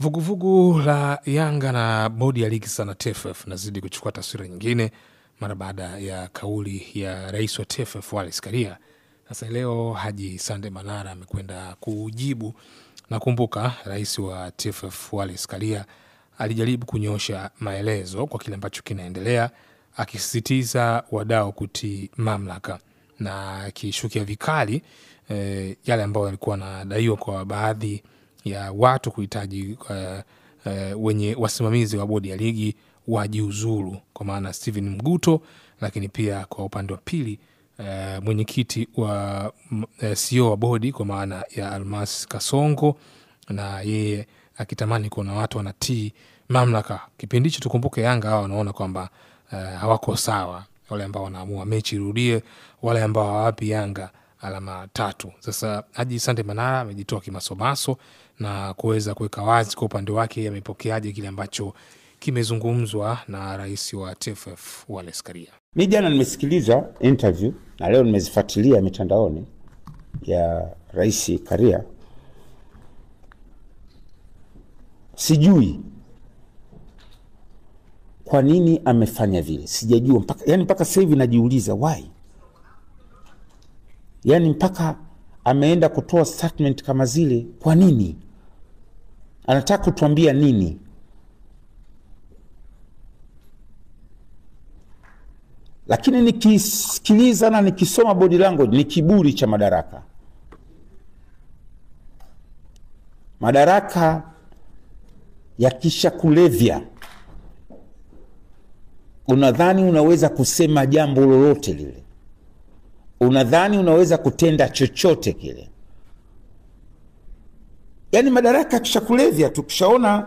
Vuguvugu la Yanga na bodi ya ligi sana TFF nazidi kuchukua taswira nyingine mara baada ya kauli ya rais wa TFF Wallace Karia. Sasa leo Haji Sande Manara amekwenda kujibu, na kumbuka rais wa TFF Wallace Karia alijaribu kunyosha maelezo kwa kile ambacho kinaendelea, akisisitiza wadau kutii mamlaka na akishukia vikali yale ambayo yalikuwa yanadaiwa kwa baadhi ya watu kuhitaji wenye wasimamizi wa bodi ya ligi wajiuzuru, kwa maana Steven Mguto, lakini pia kwa upande wa pili mwenyekiti wa CEO wa bodi kwa maana ya Almas Kasongo, na yeye akitamani kuona watu wanatii mamlaka. Kipindi hicho tukumbuke Yanga hao wanaona kwamba hawako sawa, wale ambao wanaamua mechi irudie, wale ambao hawapi Yanga alama 3. Sasa Haji Sande Manara amejitoa kimasomaso na kuweza kuweka wazi kwa upande wake amepokeaje kile ambacho kimezungumzwa na rais wa TFF Wallace Karia. Mimi jana nimesikiliza interview na leo nimezifuatilia mitandaoni ya rais Karia. Sijui kwa nini amefanya vile. Sijajua mpaka sasa hivi najiuliza why. Mpaka ameenda kutoa statement kama zile, kwa nini? Anataka kutuambia nini? Lakini nikisikiliza na nikisoma body language, ni kiburi cha madaraka. Madaraka yakisha kulevya, unadhani unaweza kusema jambo lolote lile. Unadhani unaweza kutenda chochote kile. Madaraka kisha kulevya, tukishaona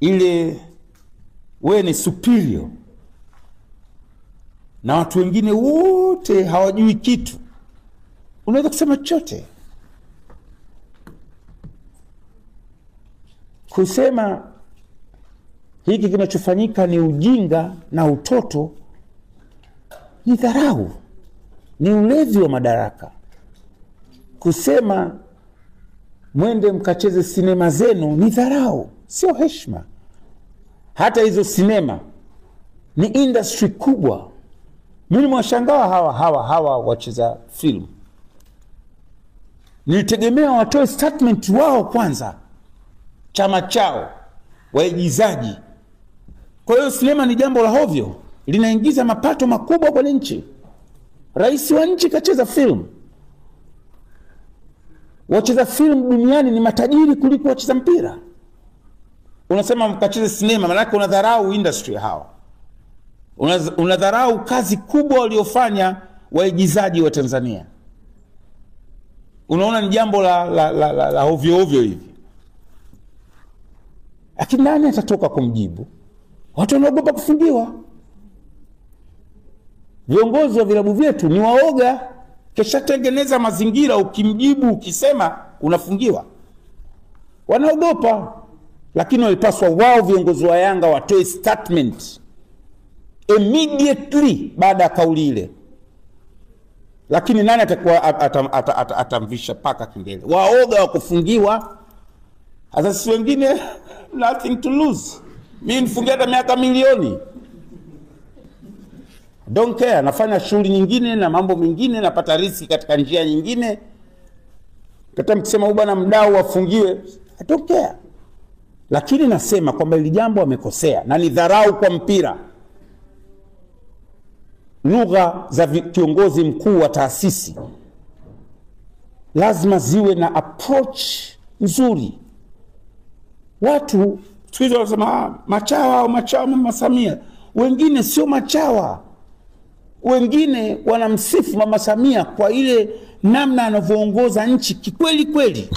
ile wewe ni superior na watu wengine wote hawajui kitu, unaweza kusema chochote. Kusema hiki kinachofanyika ni ujinga na utoto ni dharau, ni ulevi wa madaraka. Kusema mwende mkacheze sinema zenu ni dharau, sio heshima. Hata hizo sinema ni industry kubwa. Mimi mwashangaa hawa wacheza film. Nilitegemea watoe statement wao kwanza, chama chao, waigizaji. Kwa hiyo sinema ni jambo la hovyo, linaingiza mapato makubwa kwa nchi. Rais wa nchi kacheza film. Wacheza film duniani ni matajiri kuliko wacheza mpira. Unasema mkacheze sinema, maana unadharau industry hawa. Unadharau kazi kubwa waliofanya waigizaji wa Tanzania. Unaona ni jambo la ovyo hivi. Lakini nani atatoka kumjibu? Watu wanaogopa kufungiwa. Viongozi wa vilabu vyetu ni waoga. Kesha tengeneza mazingira, ukimjibu ukisema unafungiwa. Wanaogopa. Lakini walipaswa wao viongozi wa Yanga watoe statement immediately baada ya kauli ile. Lakini nani atakuwa atamvisha paka kingine? Waoga wa kufungiwa. Sasa sisi wengine nothing to lose. Mimi nifungia hata miaka milioni. Don't care, nafanya shughuli nyingine na mambo mengine, napata riziki katika njia nyingine. Kata mkisema bwana mdau wafungiwe, I don't care. Lakini nasema kwamba hili jambo amekosea na ni dharau kwa mpira. Lugha za kiongozi mkuu wa taasisi lazima ziwe na approach nzuri. Watu siku wanasema machawa Mama Samia. Wengine sio machawa. Wengine wanamsifu Mama Samia kwa ile namna anavyoongoza nchi kikweli kweli.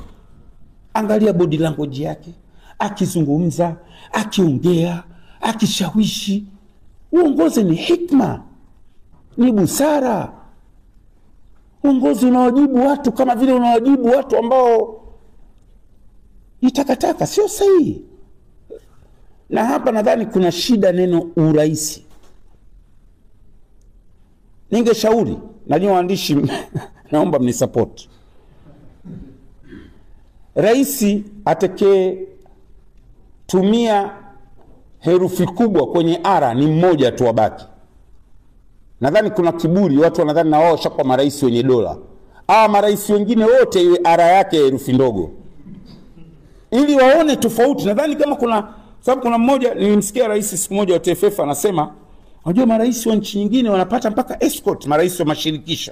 Angalia body language yake, akizungumza, akiongea, akishawishi. Uongozi ni hikma, ni busara. Uongozi unawajibu watu kama vile unawajibu watu ambao ni takataka, sio sahihi. Na hapa nadhani kuna shida neno uraisi. Ningeshauri na nyinyi waandishi naomba mnisupport. rais atakaye tumia herufi kubwa kwenye ara ni mmoja tu wabaki. Nadhani kuna kiburi, watu wanadhani na wao shakwa marais wenye dola. Marais wengine wote iwe ara yake herufi ndogo, ili waone tofauti. Nadhani kama kuna, sababu kuna mmoja nilimsikia rais siku moja wa TFF anasema, unajua marais wa nchi nyingine wanapata mpaka escort, marais wa mashirikisho.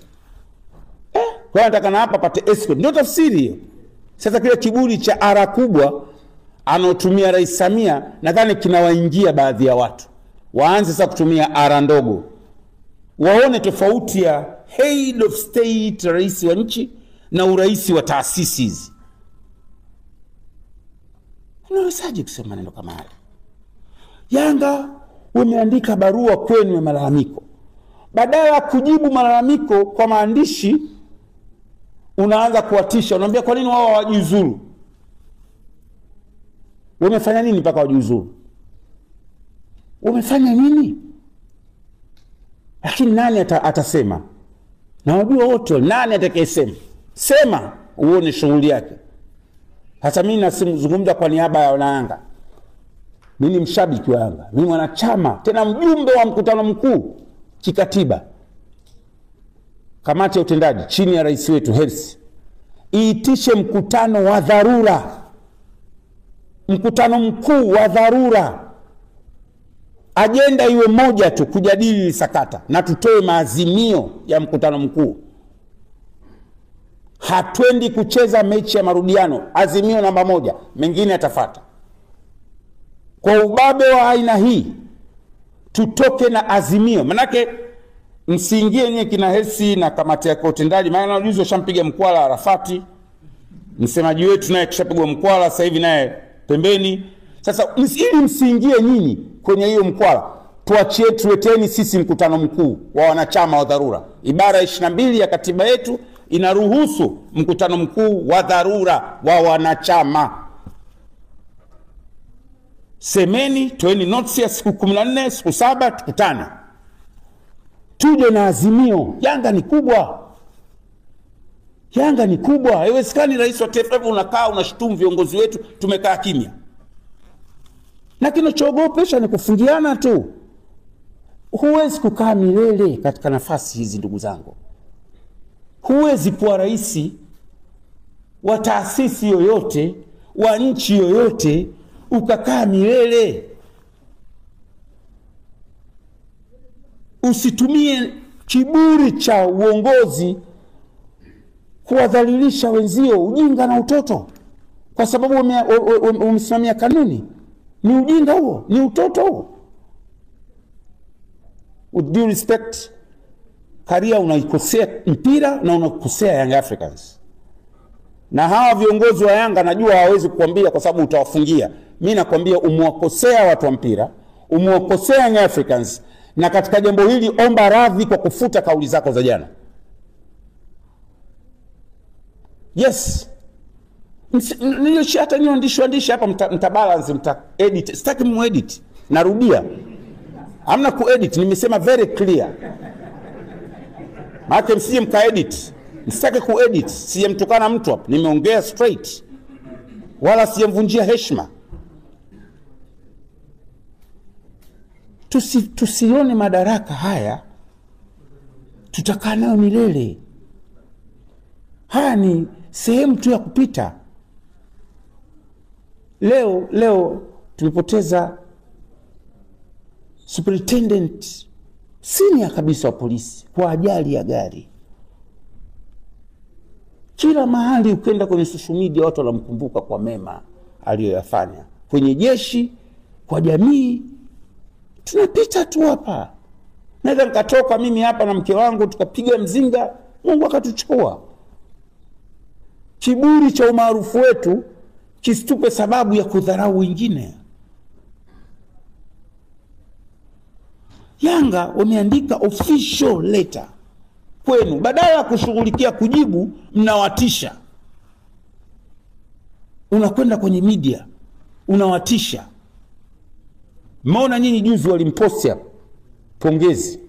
Kwa nataka na hapa pate escort. Ndio tafsiri hiyo. Sasa kile kiburi cha ara kubwa anotumia Rais Samia, nadhani kinawaingia baadhi ya watu. Waanze sasa kutumia ara ndogo. Waone tofauti ya head of state, rais wa nchi, na urais wa taasisi hizi. Unawezaje kusema neno kama haya? Yanga wameandika barua kwenu ya malalamiko. Badala ya kujibu malalamiko kwa maandishi, unaanza kuwatisha. Unaambia kwa nini wao hawajiuzuru? Wamefanya nini mpaka wajiuzuru? Wamefanya nini? Lakini nani atasema? Na wajua wote, nani atakayesema? Sema uone shughuli yake. Hata mimi nazungumza kwa niaba ya Yanga. Mimi ni mshabiki wa Yanga. Mimi mwanachama, tena mjumbe wa mkutano mkuu kikatiba. Kamati ya utendaji chini ya rais wetu Hersi iitishe mkutano wa dharura. Mkutano mkuu wa dharura. Agenda iwe moja tu, kujadili sakata, na tutoe maazimio ya mkutano mkuu. Hatuendi kucheza mechi ya marudiano. Azimio namba 1, mengine yatafuata. Kwa ubabe wa aina hii tutoke na azimio. Manake msiingie nye kina Hersi na kamati ya utendaji, maana juzi washampiga mkwala Arafati, msemaji wetu naye kishapigwa mkwala, sasa hivi naye pembeni. Sasa ili msiingie nyinyi kwenye hiyo mkwala, tuachie, tuleteni sisi mkutano mkuu wa wanachama wa dharura. Ibara 22 ya katiba yetu inaruhusu mkutano mkuu wa dharura wa wanachama. Semeni, toeni notice ya siku 14, siku 7, tukutane. Tuje na azimio. Yanga ni kubwa. Yanga ni kubwa. Haiwezekani rais wa TFF unakaa unashutumu viongozi wetu tumekaa kimya. Na kinachoogopesha ni kufungiana tu. Huwezi kukaa milele katika nafasi hizi ndugu zangu. Huwezi kuwa rais wa taasisi yoyote, wa nchi yoyote, ukakaa milele. Usitumie kiburi cha uongozi kuwadhalilisha wenzio, ujinga na utoto. Kwa sababu umesimamia kanuni. Ni ujinga huo, ni utoto huo. With due respect, Karia unaikosea mpira na unakosea Young Africans. Na hawa viongozi wa Yanga najua hawezi kukwambia kwa sababu utawafungia. Mimi nakwambia umewakosea watu wa mpira, umewakosea Young Africans, na katika jambo hili omba radhi kwa kufuta kauli zako za jana. Yes. Hata niandishi hapa mtabalance, mtaedit. Sitaki muedit. Narudia. Hamna kuedit, nimesema very clear. Maana msije mkaedit. Sitaki kuedit, sijamtukana mtu hapa. Nimeongea straight. Wala sijamvunjia heshima. Tusione madaraka haya tutakaa nayo milele. Haya ni sehemu tu ya kupita. Leo tumepoteza superintendent senior kabisa wa polisi kwa ajali ya gari. Kila mahali ukenda kwenye social media watu wanamkumbuka kwa mema aliyoyafanya. Kwenye jeshi, kwa jamii, tunapita tu hapa. Naweza nikatoka mimi hapa na mke wangu tukapiga mzinga, Mungu akatuchukua. Kiburi cha umaarufu wetu kisitupe sababu ya kudharau wengine. Yanga wameandika official letter kwenu, badala ya kushughulikia kujibu mnawatisha. Unakwenda kwenye media unawatisha. Maona nyinyi juzi walimpostia pongezi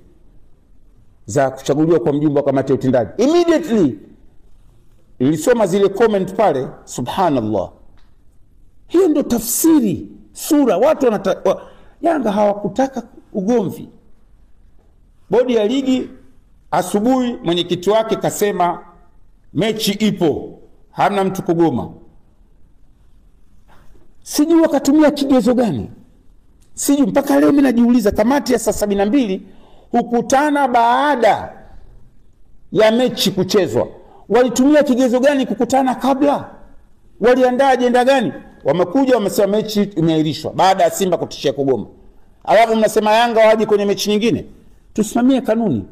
za kuchaguliwa kwa mjumbe wa kamati ya utendaji. Immediately nilisoma zile comment pale, subhanallah. Hiyo ndio tafsiri sura watu Yanga hawakutaka ugomvi. Bodi ya ligi asubuhi mwenyekiti wake kasema mechi ipo, hamna mtu kugoma. Sijui wakatumia kigezo gani, sijui mpaka leo mimi najiuliza. Kamati ya saa 72 hukutana baada ya mechi kuchezwa, walitumia kigezo gani kukutana kabla? Waliandaa ajenda gani? Wamekuja wamesema mechi imeahirishwa baada ya Simba kutishia kugoma, alafu mnasema Yanga waje kwenye mechi nyingine. Tusimamie kanuni.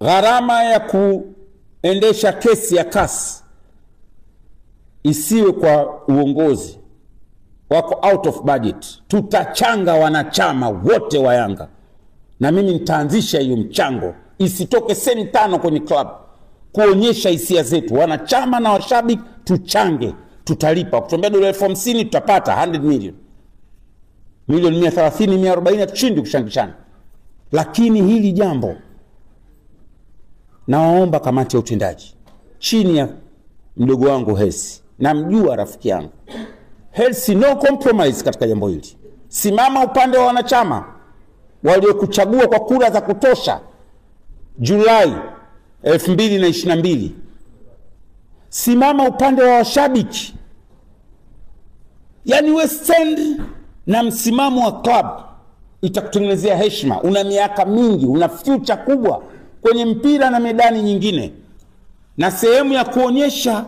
Gharama ya kuendesha kesi ya CAS isiwe kwa uongozi wako out of budget. Tutachanga wanachama wote wa Yanga, na mimi nitaanzisha hiyo mchango, isitoke senti 5 kwenye club, kuonyesha hisia zetu. Wanachama na washabiki tuchange, tutalipa. Kutombea dola 50,000 tutapata 100 million, milioni 130, 140 tushindi kushangishana. Lakini hili jambo naomba kamati ya utendaji chini ya mdogo wangu Hersi, namjua rafiki yangu Hersi, no compromise katika jambo hili. Simama upande wa wanachama waliokuchagua kwa kura za kutosha Julai 2022. Simama upande wa washabiki. Yani we stand na msimamo wa club, itakutengenezea heshima. Una miaka mingi, una future kubwa kwenye mpira na medani nyingine, na sehemu ya kuonyesha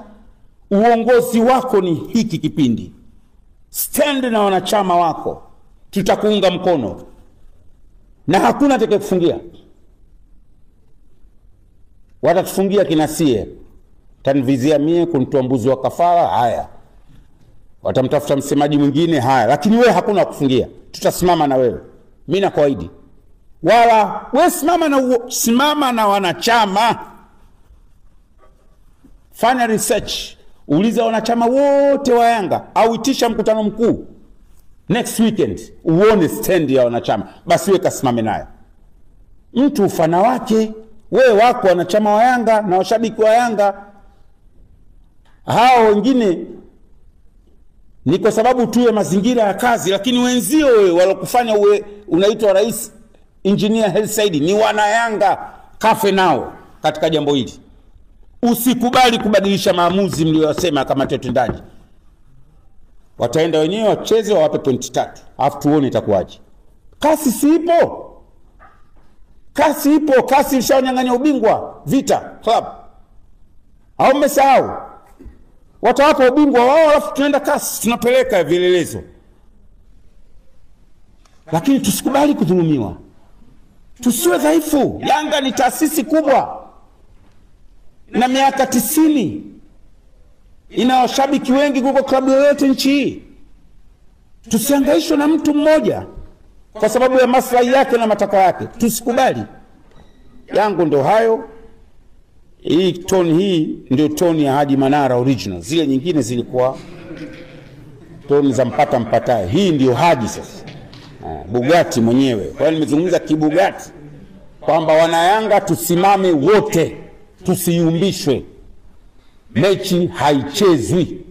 uongozi wako ni hiki kipindi. Stand na wanachama wako, tutakuunga mkono na hakuna atakayekufungia. Watatufungia kinasie, tanvizia mie kunitoa mbuzi wa kafara, haya. Watamtafuta msemaji mwingine, haya. Lakini wewe hakuna kufungia, tutasimama na wewe. Mimi na kawaidi. Wala wewe simama na wanachama. Fanya research, uliza wanachama wote wa Yanga, au itisha mkutano mkuu next weekend, uone stand ya wanachama, basi wewe kasimame nayo. Mtu ufana wake, wewe wako wanachama wa Yanga na washabiki wa Yanga. Hao wengine ni kwa sababu tu ya mazingira ya kazi, lakini wenzio wewe walokufanya uwe unaitwa rais Engineer Hersi Said ni wana Yanga. Kafe nao katika jambo hili. Usikubali kubadilisha maamuzi mliyosema kamati ya utendaji. Wataenda wenyewe wacheze, wawape pointi 3. Alafu tuone itakuwaje. Kasi sipo. Kasi ipo, kasi ilishanyang'anya ubingwa Vita Club. Au mmesahau? Watawapa ubingwa wao, alafu tunaenda kasi, tunapeleka vielelezo. Lakini tusikubali kudhulumiwa. Tusiwe dhaifu. Yanga ni taasisi kubwa na miaka 90, ina washabiki wengi kuliko klabu yoyote nchi hii. Tusihangaishwe na mtu mmoja kwa sababu ya maslahi yake na matakwa yake. Tusikubali. Yangu ndo hayo. Hii tone hii ndio tone ya Haji Manara original. Zile nyingine zilikuwa tone za mpataye. Hii ndio Haji sasa. Bugatti mwenyewe. Kwa hiyo nimezungumza kibugatti kwamba wana Yanga tusimame wote, tusiyumbishwe. Mechi haichezwi.